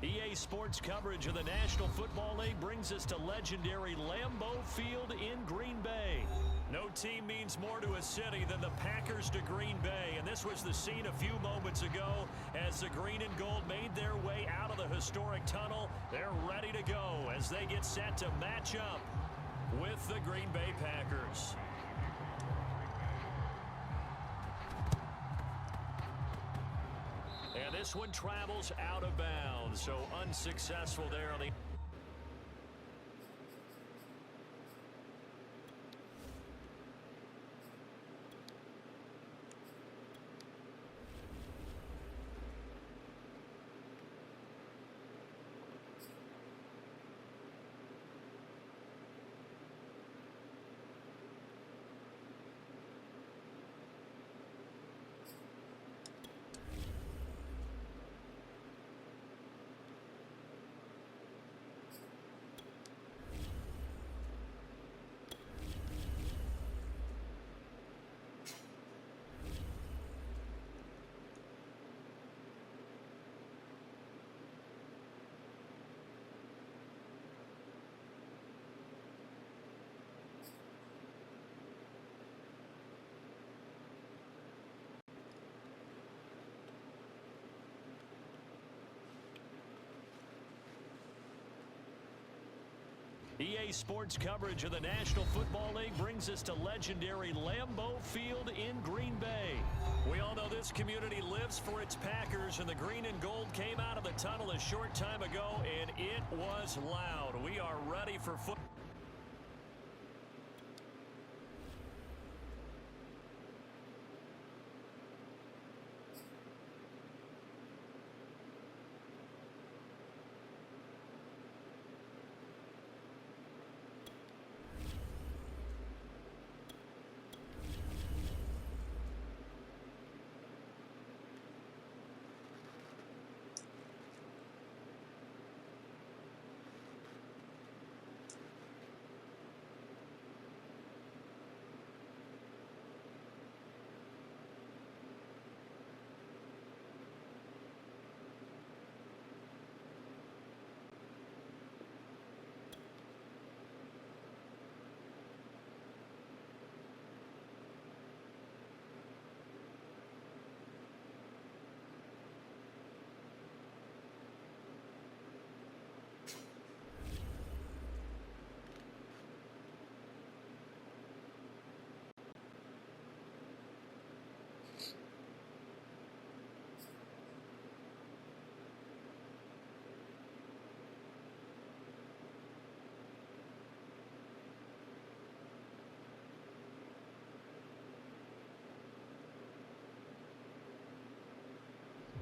EA Sports coverage of the National Football League brings us to legendary Lambeau Field in Green Bay. No team means more to a city than the Packers to Green Bay, and this was the scene a few moments ago as the green and gold made their way out of the historic tunnel. They're ready to go as they get set to match up with the Green Bay Packers. And this one travels out of bounds, so unsuccessful there on the... EA Sports coverage of the National Football League brings us to legendary Lambeau Field in Green Bay. We all know this community lives for its Packers, and the green and gold came out of the tunnel a short time ago, and it was loud. We are ready for football.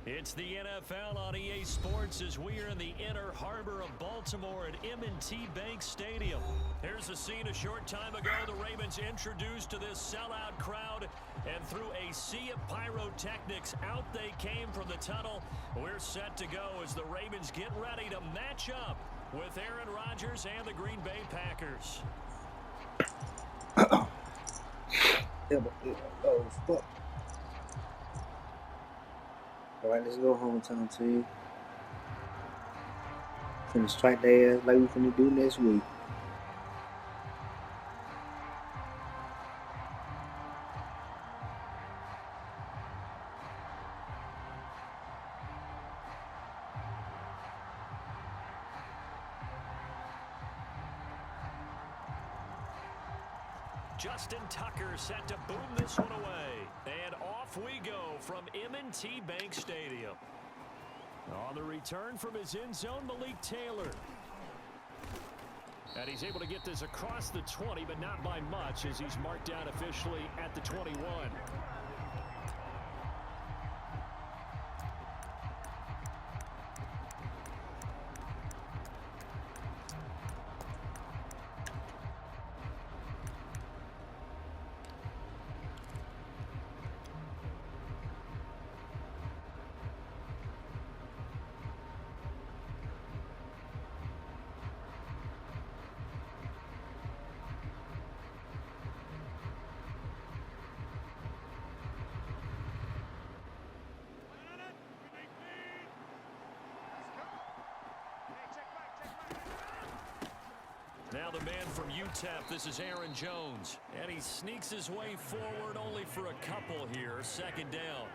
It's the NFL on EA Sports as we are in the inner harbor of Baltimore at M&T Bank Stadium. Here's a scene a short time ago. The Ravens introduced to this sellout crowd, and through a sea of pyrotechnics, out they came from the tunnel. We're set to go as the Ravens get ready to match up with Aaron Rodgers and the Green Bay Packers. Oh, fuck. All right, let's go hometown team. Finna strike their ass like we finna do next week. Justin Tucker set to boom this one away. And off we go from M&T Bank Stadium. On the return from his end zone, Malik Taylor. And he's able to get this across the 20, but not by much as he's marked down officially at the 21. Now the man from UTEP, this is Aaron Jones. And he sneaks his way forward only for a couple here. Second down.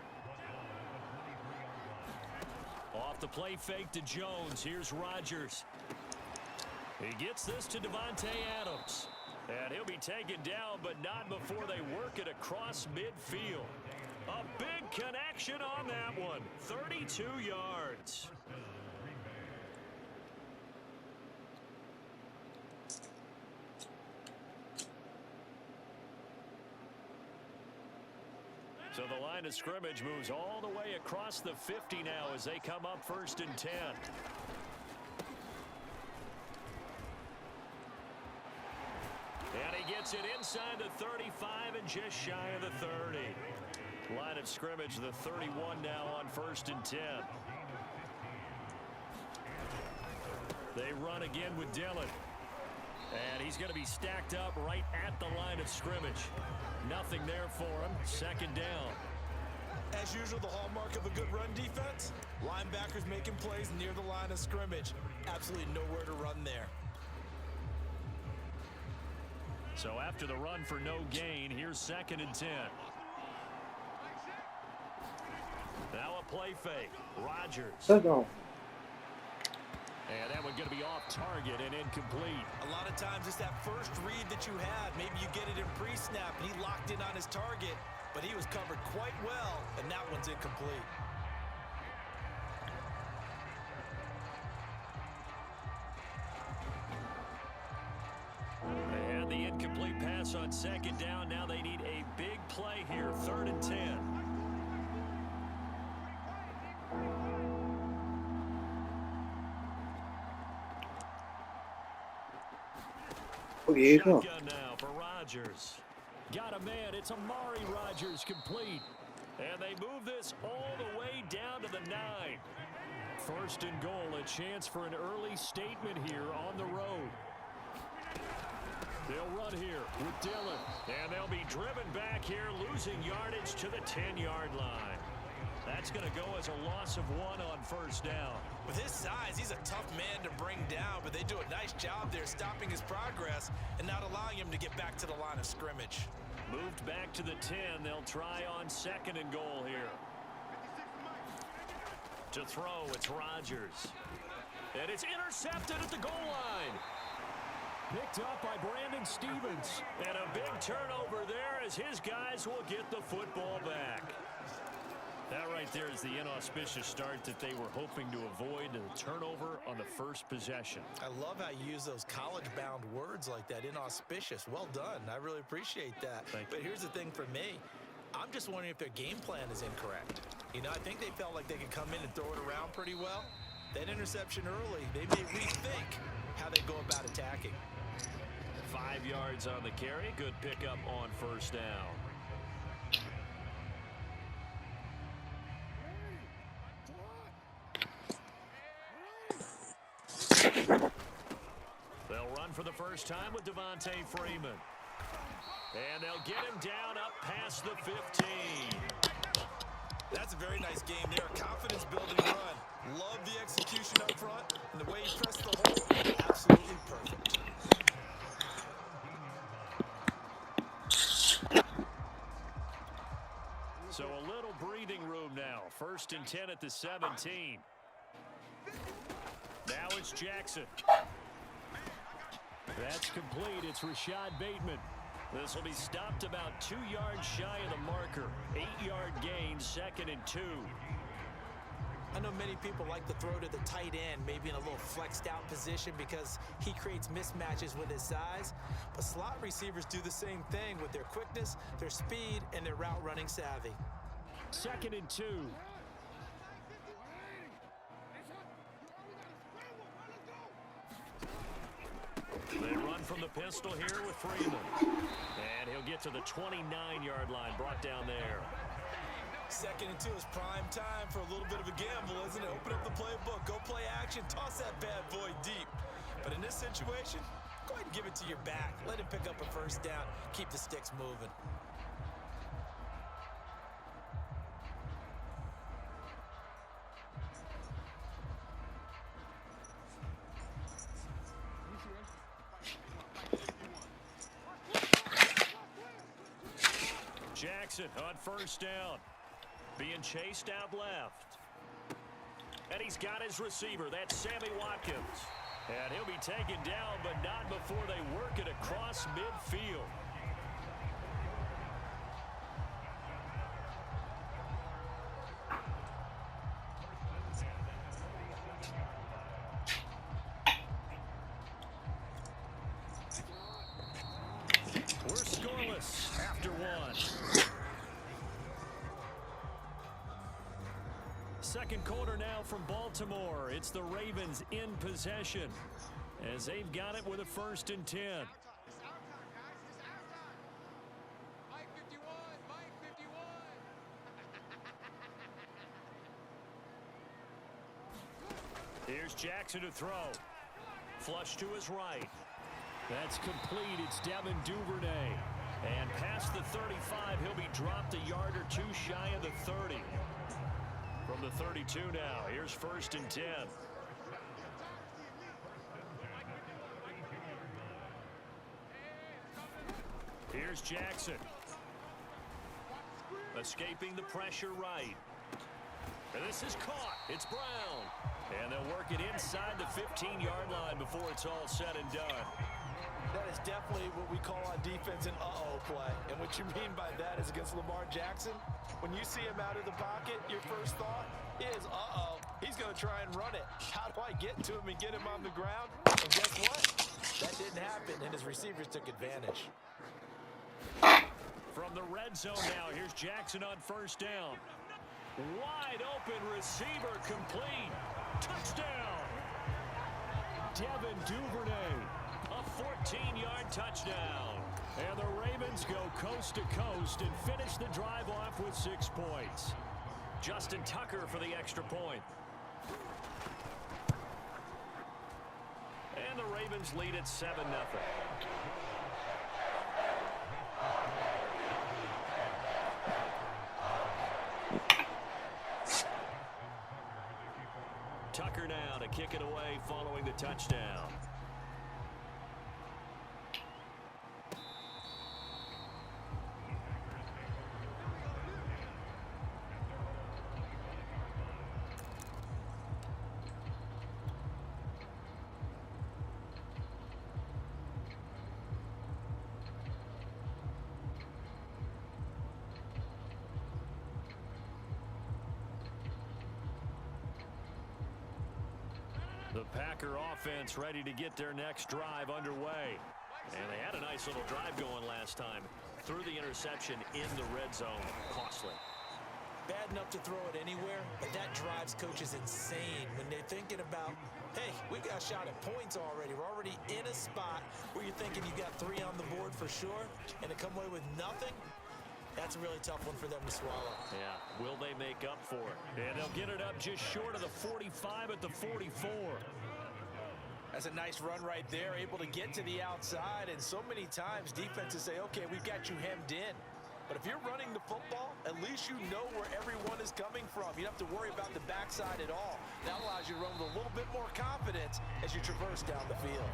Off the play fake to Jones. Here's Rodgers. He gets this to Devontae Adams. And he'll be taken down, but not before they work it across midfield. A big connection on that one. 32 yards. So the line of scrimmage moves all the way across the 50 now as they come up 1st and 10. And he gets it inside the 35 and just shy of the 30. Line of scrimmage, the 31 now on 1st and 10. They run again with Dillon. And he's going to be stacked up right at the line of scrimmage. Nothing there for him. Second down. As usual, the hallmark of a good run defense, linebackers making plays near the line of scrimmage. Absolutely nowhere to run there. So after the run for no gain, here's 2nd and 10. Now a play fake. Rodgers. Let's go. And that one going to be off target and incomplete. A lot of times it's that first read that you had. Maybe you get it in pre-snap and he locked in on his target, but he was covered quite well, and that one's incomplete. They had the incomplete pass on 2nd down. Now they need a big play here. 3rd and 10. Okay, here you go. Shotgun now for Rodgers. Got a man. It's Amari Rodgers complete. And they move this all the way down to the 9. 1st and goal. A chance for an early statement here on the road. They'll run here with Dillon. And they'll be driven back here, losing yardage to the 10-yard line. That's going to go as a loss of 1 on 1st down. With his size, he's a tough man to bring down, but they do a nice job there stopping his progress and not allowing him to get back to the line of scrimmage. Moved back to the 10. They'll try on 2nd and goal here. To throw, it's Rodgers. And it's intercepted at the goal line. Picked up by Brandon Stevens. And a big turnover there as his guys will get the football back. That right there is the inauspicious start that they were hoping to avoid, and the turnover on the first possession. I love how you use those college-bound words like that, inauspicious. Well done. I really appreciate that. But here's the thing for me. I'm just wondering if their game plan is incorrect. You know, I think they felt like they could come in and throw it around pretty well. That interception early, they may rethink how they go about attacking. 5 yards on the carry. Good pickup on 1st down. They'll run for the first time with Devontae Freeman. And they'll get him down up past the 15. That's a very nice game there. Confidence-building run. Love the execution up front. And the way he pressed the hole, absolutely perfect. So a little breathing room now. 1st and 10 at the 17. Now it's Jackson. That's complete. It's Rashad Bateman. This will be stopped about 2 yards shy of the marker. 8-yard gain, 2nd and 2. I know many people like to throw to the tight end, maybe in a little flexed out position because he creates mismatches with his size. But slot receivers do the same thing with their quickness, their speed, and their route running savvy. 2nd and 2. They run from the pistol here with Freeman. And he'll get to the 29-yard line, brought down there. 2nd and 2 is prime time for a little bit of a gamble, isn't it? Open up the playbook, go play action, toss that bad boy deep. But in this situation, go ahead and give it to your back. Let him pick up a 1st down, keep the sticks moving. Jackson on first down. Being chased out left. And he's got his receiver. That's Sammy Watkins. And he'll be taken down, but not before they work it across midfield. We're scoreless after one. Second quarter now from Baltimore. It's the Ravens in possession as they've got it with a 1st and 10. It's our time, guys. It's our time. Mike 51. Mike 51. Here's Jackson to throw. Flush to his right. That's complete. It's Devin Duvernay. And past the 35, he'll be dropped a yard or two shy of the 30. From the 32 now, here's 1st and 10. Here's Jackson. Escaping the pressure right. And this is caught. It's Brown. And they'll work it inside the 15-yard line before it's all said and done. That is definitely what we call on defense an uh-oh play. And what you mean by that is against Lamar Jackson, when you see him out of the pocket, your first thought is, uh-oh, he's going to try and run it. How do I get to him and get him on the ground? And guess what? That didn't happen, and his receivers took advantage. From the red zone now, here's Jackson on first down. Wide open receiver complete. Touchdown. Devin Duvernay. A 14-yard touchdown. And the Ravens go coast to coast and finish the drive off with 6 points. Justin Tucker for the extra point. And the Ravens lead at 7-0. Tucker now to kick it away following the touchdown. The Packer offense ready to get their next drive underway. And they had a nice little drive going last time. Threw the interception in the red zone. Costly. Bad enough to throw it anywhere, but that drives coaches insane when they're thinking about, hey, we've got a shot at points already. We're already in a spot where you're thinking you got 3 on the board for sure, and to come away with nothing, that's a really tough one for them to swallow. Yeah, will they make up for it? And they'll get it up just short of the 45 at the 44. That's a nice run right there, able to get to the outside, and so many times defenses say, okay, we've got you hemmed in. But if you're running the football, at least you know where everyone is coming from. You don't have to worry about the backside at all. That allows you to run with a little bit more confidence as you traverse down the field.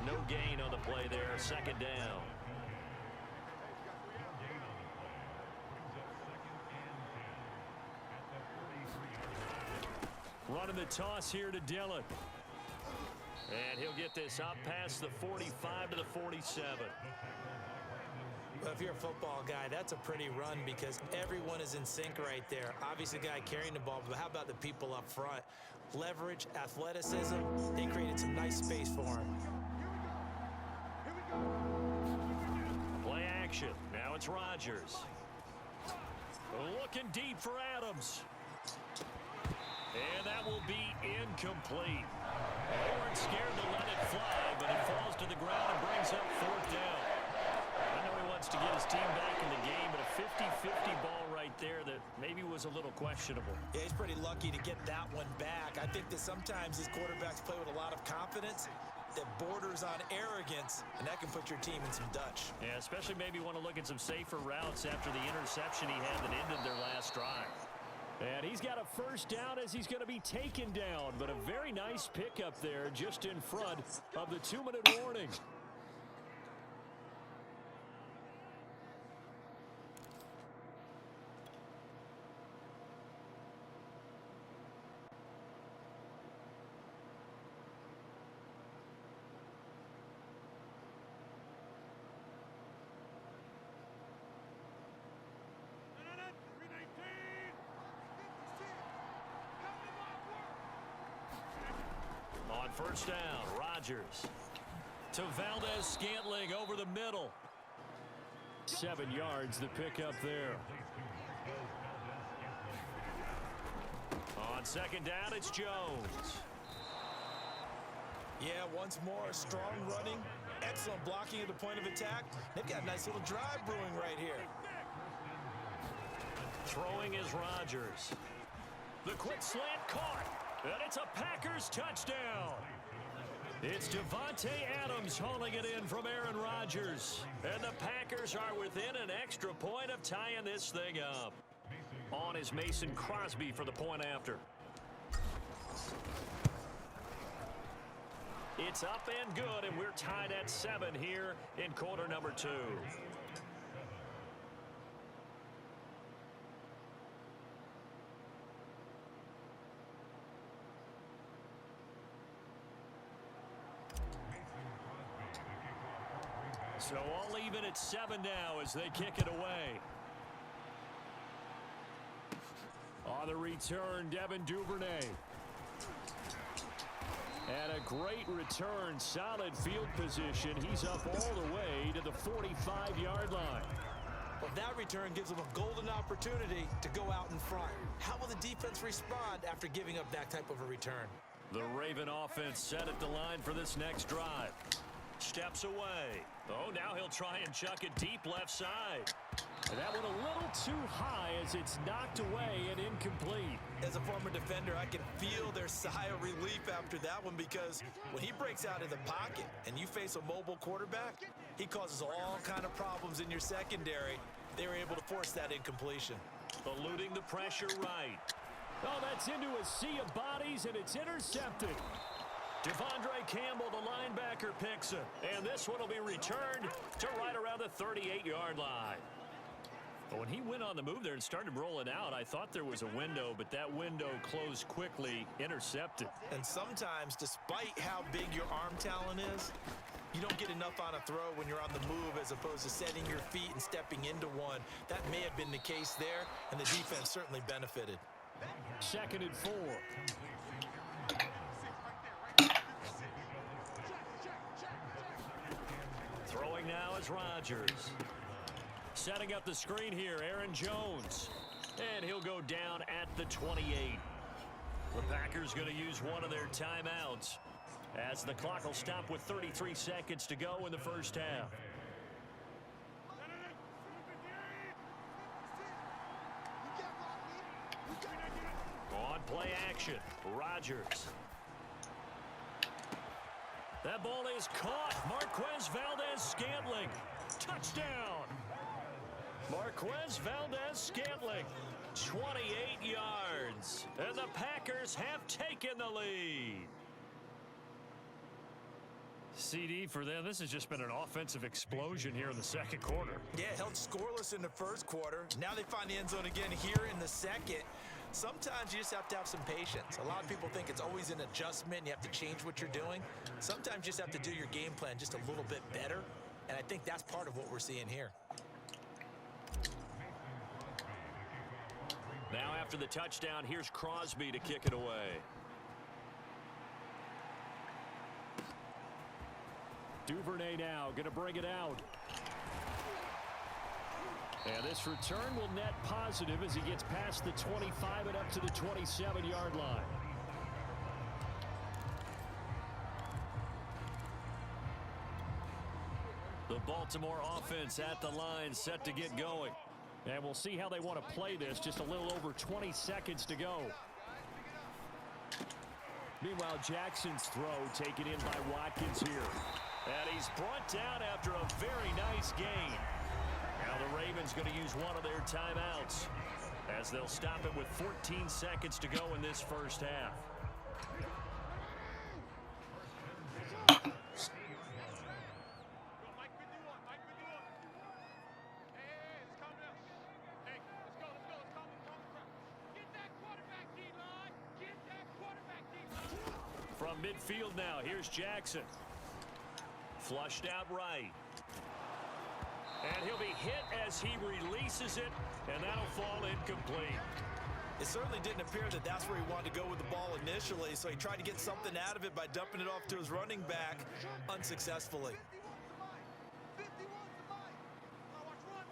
No gain on the play there, 2nd down. Running the toss here to Dillon. And he'll get this up past the 45 to the 47. Well, if you're a football guy, that's a pretty run because everyone is in sync right there. Obviously, the guy carrying the ball, but how about the people up front? Leverage, athleticism, they created some nice space for him. Play action. Now it's Rodgers. Looking deep for Adams. And that will be incomplete. They weren't scared to let it fly, but it falls to the ground and brings up 4th down. I know he wants to get his team back in the game, but a 50-50 ball right there that maybe was a little questionable. Yeah, he's pretty lucky to get that one back. I think that sometimes these quarterbacks play with a lot of confidence that borders on arrogance, and that can put your team in some Dutch. Yeah, especially maybe want to look at some safer routes after the interception he had that ended their last drive. And he's got a 1st down as he's going to be taken down, but a very nice pickup there just in front of the 2-minute warning. On first down, Rodgers to Valdez-Scantling over the middle. 7 yards the pickup there. On second down, it's Jones. Yeah, once more, strong running, excellent blocking at the point of attack. They've got a nice little drive brewing right here. Throwing is Rodgers. The quick slant caught, and it's a Packers touchdown. It's Devontae Adams hauling it in from Aaron Rodgers. And the Packers are within an extra point of tying this thing up. On is Mason Crosby for the point after. It's up and good, and we're tied at 7 here in quarter number 2. So all even at 7 now as they kick it away. On the return, Devin Duvernay. And a great return, solid field position. He's up all the way to the 45-yard line. Well, that return gives them a golden opportunity to go out in front. How will the defense respond after giving up that type of a return? The Raven offense set at the line for this next drive. Steps away. Oh, now he'll try and chuck it deep left side. And that one a little too high as it's knocked away and incomplete. As a former defender, I can feel their sigh of relief after that one, because when he breaks out of the pocket and you face a mobile quarterback, he causes all kind of problems in your secondary. They were able to force that incompletion. Eluding the pressure right. Oh, that's into a sea of bodies, and it's intercepted. Devondre Campbell, the linebacker, picks it. And this one will be returned to right around the 38-yard line. But when he went on the move there and started rolling out, I thought there was a window, but that window closed quickly, intercepted. And sometimes, despite how big your arm talent is, you don't get enough on a throw when you're on the move as opposed to setting your feet and stepping into one. That may have been the case there, and the defense certainly benefited. 2nd and 4. Throwing now is Rodgers. Setting up the screen here, Aaron Jones. And he'll go down at the 28. The Packers going to use one of their timeouts as the clock will stop with 33 seconds to go in the first half. On play action, Rodgers. That ball is caught. Marquez Valdez-Scantling. Touchdown. Marquez Valdez-Scantling. 28 yards. And the Packers have taken the lead. CD for them. This has just been an offensive explosion here in the second quarter. Yeah, held scoreless in the first quarter. Now they find the end zone again here in the second. Sometimes you just have to have some patience. A lot of people think it's always an adjustment. You have to change what you're doing. Sometimes you just have to do your game plan just a little bit better. And I think that's part of what we're seeing here. Now after the touchdown, here's Crosby to kick it away. Duvernay now going to bring it out. And this return will net positive as he gets past the 25 and up to the 27-yard line. The Baltimore offense at the line, set to get going. And we'll see how they want to play this. Just a little over 20 seconds to go. Meanwhile, Jackson's throw taken in by Watkins here. And he's brought down after a very nice gain. Now the Ravens going to use one of their timeouts as they'll stop it with 14 seconds to go in this first half. From midfield now, here's Jackson. Flushed out right. And he'll be hit as he releases it, and that'll fall incomplete. It certainly didn't appear that that's where he wanted to go with the ball initially, so he tried to get something out of it by dumping it off to his running back unsuccessfully. 51's the mic. Now watch one.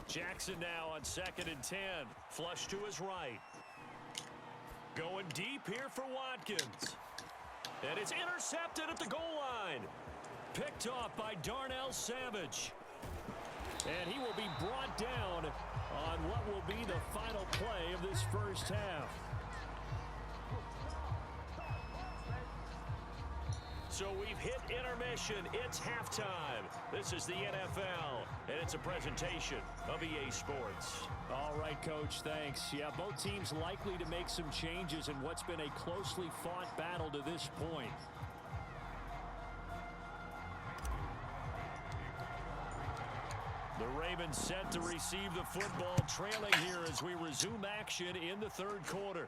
Jackson now on 2nd and 10. Flush to his right. Going deep here for Watkins. And it's intercepted at the goal line. Picked off by Darnell Savage. And he will be brought down on what will be the final play of this first half. So we've hit intermission. It's halftime. This is the NFL, and it's a presentation of EA Sports. All right, Coach, thanks. Yeah, both teams likely to make some changes in what's been a closely fought battle to this point. The Ravens set to receive the football, trailing here as we resume action in the third quarter.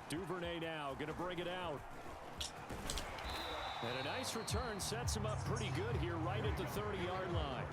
Duvernay now going to bring it out. And a nice return sets him up pretty good here right at the 30-yard line.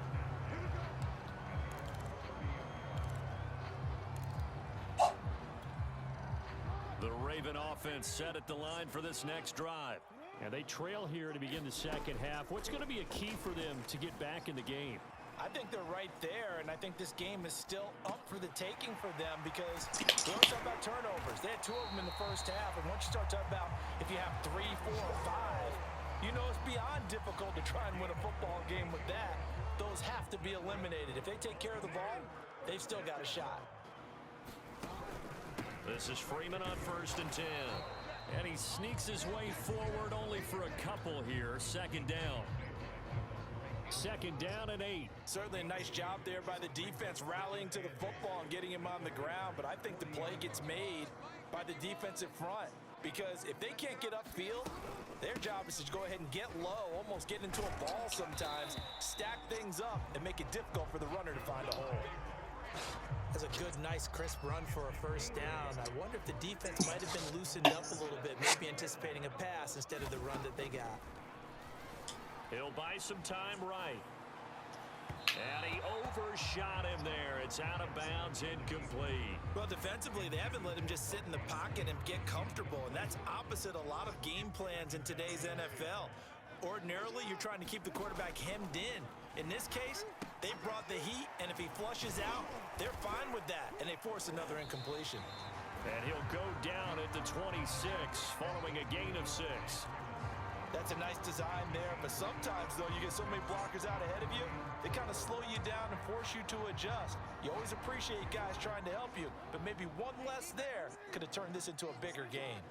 The Raven offense set at the line for this next drive. And they trail here to begin the second half. What's going to be a key for them to get back in the game? I think they're right there, and I think this game is still up for the taking for them because we always talk about turnovers. They had 2 of them in the first half, and once you start talking about if you have 3, 4, or 5, you know it's beyond difficult to try and win a football game with that. Those have to be eliminated. If they take care of the ball, they've still got a shot. This is Freeman on 1st and 10. And he sneaks his way forward only for a couple here. 2nd down. 2nd down and 8. Certainly a nice job there by the defense rallying to the football and getting him on the ground. But I think the play gets made by the defensive front because if they can't get upfield, their job is to go ahead and get low, almost get into a ball sometimes, stack things up, and make it difficult for the runner to find a hole. That's a good, nice, crisp run for a first down. I wonder if the defense might have been loosened up a little bit, maybe anticipating a pass instead of the run that they got. He'll buy some time right. And he overshot him there. It's out of bounds, incomplete. Well, defensively, they haven't let him just sit in the pocket and get comfortable, and that's opposite a lot of game plans in today's NFL. Ordinarily, you're trying to keep the quarterback hemmed in. In this case, they brought the heat, and if he flushes out, they're fine with that, and they force another incompletion. And he'll go down at the 26, following a gain of 6. That's a nice design there, but sometimes, though, you get so many blockers out ahead of you, they kind of slow you down and force you to adjust. You always appreciate guys trying to help you, but maybe one less there could have turned this into a bigger game.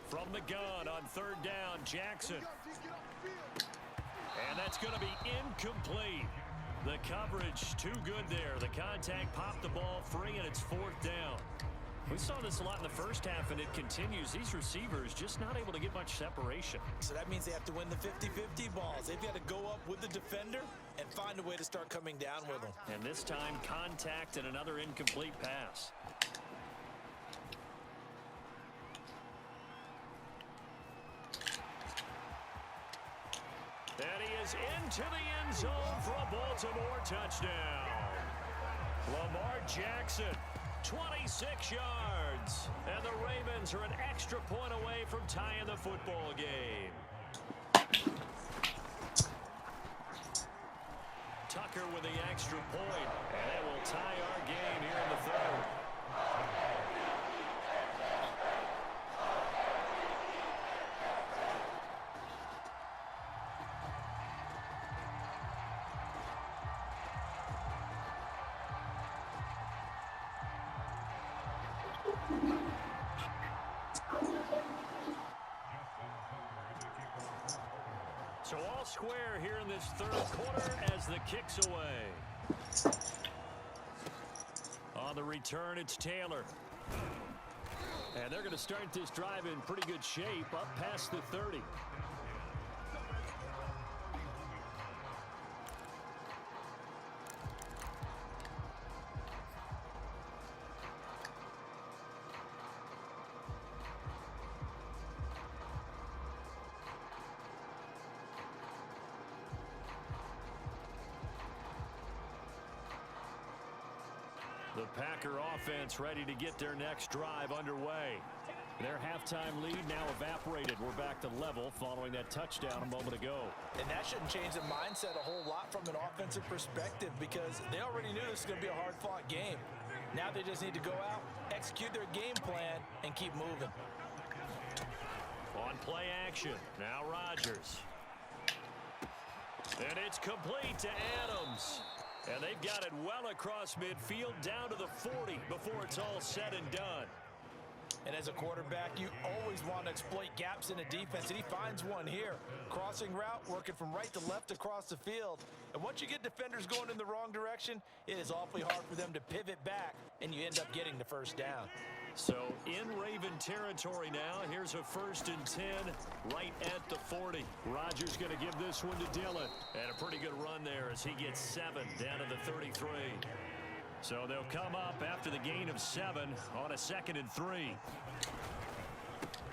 From the gun on 3rd down, Jackson. And that's going to be incomplete. The coverage too good there. The contact popped the ball free, and it's 4th down. We saw this a lot in the first half, and it continues. These receivers just not able to get much separation. So that means they have to win the 50-50 balls. They've got to go up with the defender and find a way to start coming down with them. And this time, contact and another incomplete pass. And he is into the end zone for a Baltimore touchdown. Lamar Jackson, 26 yards. And the Ravens are an extra point away from tying the football game. Tucker with the extra point, and that will tie our game here in the 3rd. So all square here in this 3rd quarter as the kick's away. On the return, it's Taylor. And they're going to start this drive in pretty good shape up past the 30. The Packer offense ready to get their next drive underway. Their halftime lead now evaporated. We're back to level following that touchdown a moment ago. And that shouldn't change the mindset a whole lot from an offensive perspective because they already knew this was going to be a hard-fought game. Now they just need to go out, execute their game plan, and keep moving. On play action, now Rodgers. And it's complete to Adams. And they've got it well across midfield down to the 40 before it's all said and done. And as a quarterback, you always want to exploit gaps in a defense, and he finds one here. Crossing route, working from right to left across the field. And once you get defenders going in the wrong direction, it is awfully hard for them to pivot back, and you end up getting the first down. So in Raven territory now, here's a 1st and 10 right at the 40. Rodgers going to give this one to Dillon. And a pretty good run there as he gets 7 down to the 33. So they'll come up after the gain of 7 on a 2nd and 3.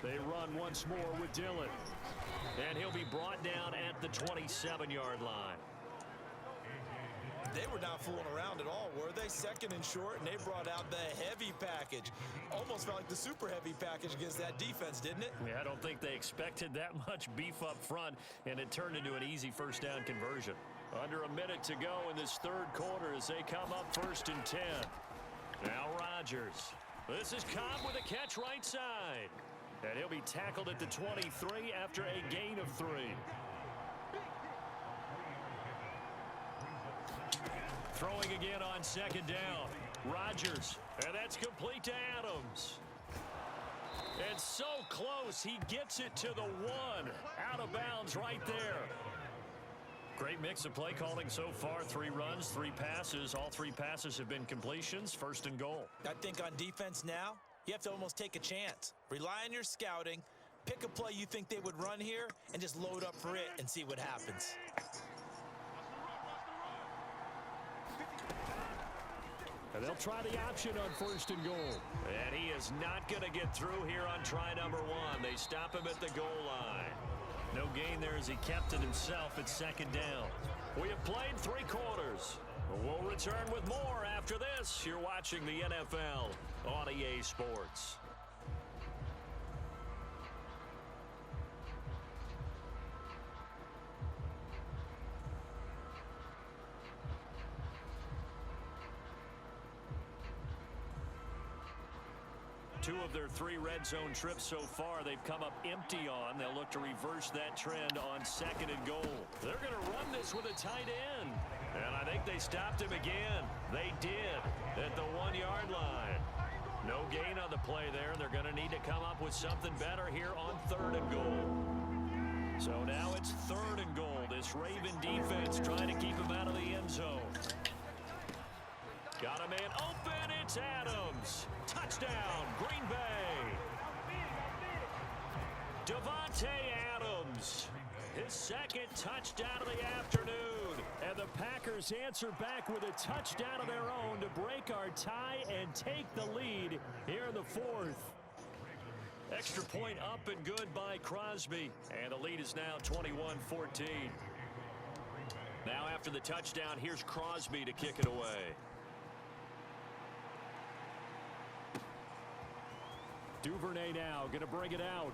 They run once more with Dillon. And he'll be brought down at the 27-yard line. They were not fooling around at all, were they? 2nd and short, and they brought out the heavy package. Almost felt like the super heavy package against that defense, didn't it? Yeah, I don't think they expected that much beef up front, and it turned into an easy first down conversion. Under a minute to go in this 3rd quarter as they come up 1st and 10. Now Rodgers. This is Cobb with a catch right side. And he'll be tackled at the 23 after a gain of 3. Throwing again on 2nd down. Rodgers. And that's complete to Adams. And so close. He gets it to the 1. Out of bounds right there. Great mix of play calling so far. 3 runs, 3 passes. All 3 passes have been completions. 1st and goal. I think on defense now, you have to almost take a chance. Rely on your scouting. Pick a play you think they would run here and just load up for it and see what happens. And they'll try the option on 1st and goal. And he is not going to get through here on try number 1. They stop him at the goal line. No gain there as he kept it himself at 2nd down. We have played 3 quarters. We'll return with more after this. You're watching the NFL on EA Sports. Two of their 3 red zone trips so far, they've come up empty on. They'll look to reverse that trend on 2nd and goal. They're going to run this with a tight end. And I think they stopped him again. They did at the 1-yard line. No gain on the play there. They're going to need to come up with something better here on 3rd and goal. So now it's 3rd and goal. This Raven defense trying to keep him out of the end zone. Got a man open. It's Adams. Touchdown, Green Bay. Devontae Adams. His 2nd touchdown of the afternoon. And the Packers answer back with a touchdown of their own to break our tie and take the lead here in the 4th. Extra point up and good by Crosby. And the lead is now 21-14. Now after the touchdown, here's Crosby to kick it away. Duvernay now going to bring it out.